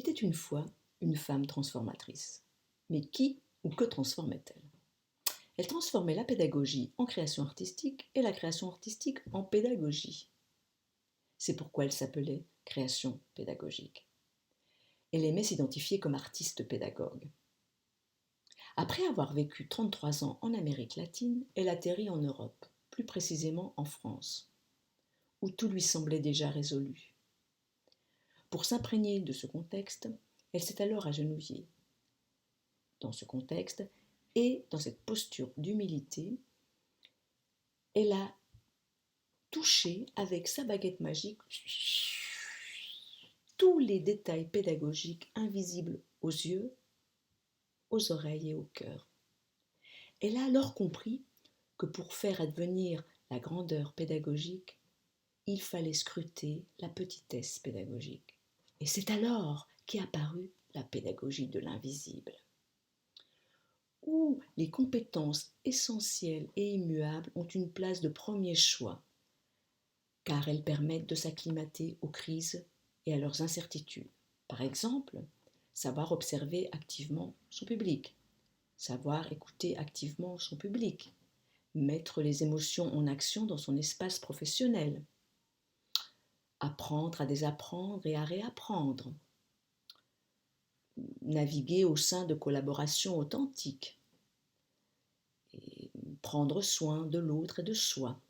était une fois une femme transformatrice. Mais qui ou que transformait-elle? Elle transformait la pédagogie en création artistique et la création artistique en pédagogie. C'est pourquoi elle s'appelait création pédagogique. Elle aimait s'identifier comme artiste pédagogue. Après avoir vécu 33 ans en Amérique latine, elle atterrit en Europe, plus précisément en France, où tout lui semblait déjà résolu. Pour s'imprégner de ce contexte, elle s'est alors agenouillée. Dans ce contexte et dans cette posture d'humilité, elle a touché avec sa baguette magique tous les détails pédagogiques invisibles aux yeux, aux oreilles et au cœur. Elle a alors compris que pour faire advenir la grandeur pédagogique, il fallait scruter la petitesse pédagogique. Et c'est alors qu'est apparue la pédagogie de l'invisible, où les compétences essentielles et immuables ont une place de premier choix, car elles permettent de s'acclimater aux crises et à leurs incertitudes. Par exemple, savoir observer activement son public, savoir écouter activement son public, mettre les émotions en action dans son espace professionnel, apprendre à désapprendre et à réapprendre, naviguer au sein de collaborations authentiques, et prendre soin de l'autre et de soi,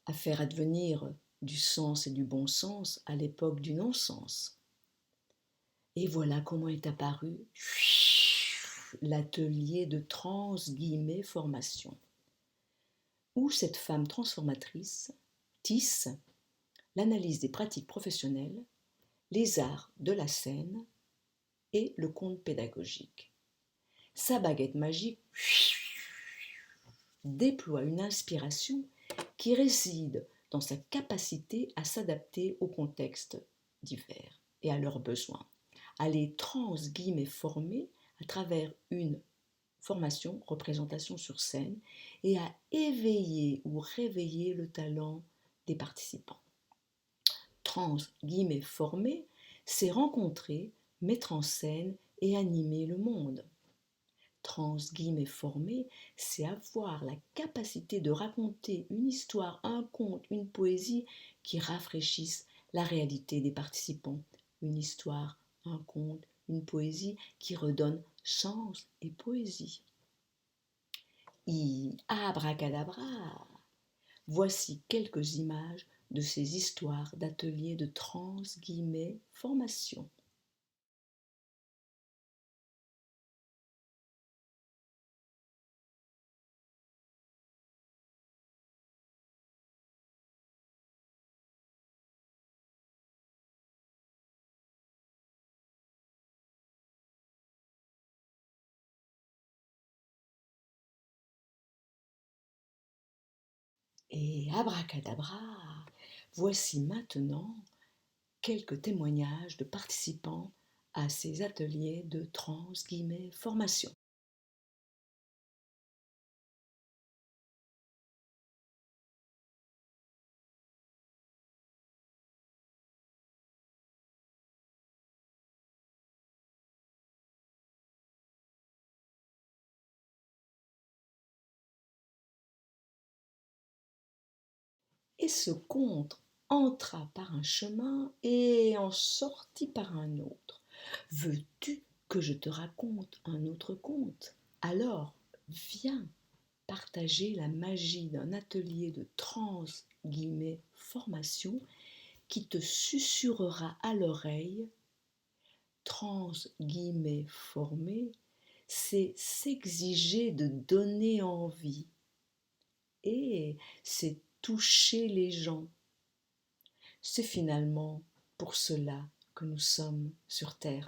à faire advenir du sens et du bon sens à l'époque du non-sens. Et voilà comment est apparu l'atelier de trans-formation, où cette femme transformatrice tisse l'analyse des pratiques professionnelles, les arts de la scène et le conte pédagogique. Sa baguette magique déploie une inspiration qui réside dans sa capacité à s'adapter aux contextes divers et à leurs besoins, à les former à travers une formation, représentation sur scène, et à éveiller ou réveiller le talent des participants. Former, c'est rencontrer, mettre en scène et animer le monde. Former, c'est avoir la capacité de raconter une histoire, un conte, une poésie qui rafraîchissent la réalité des participants. Une histoire, un conte, une poésie qui redonne sens et poésie. Abracadabra! Voici quelques images de ces histoires d'ateliers de formation. Et abracadabra! Voici maintenant quelques témoignages de participants à ces ateliers de formation. Et ce conte entra par un chemin et en sortit par un autre. Veux-tu que je te raconte un autre conte? Alors, viens partager la magie d'un atelier de formation qui te susurrera à l'oreille. Former, c'est s'exiger de donner envie. Et c'est toucher les gens. C'est finalement pour cela que nous sommes sur Terre.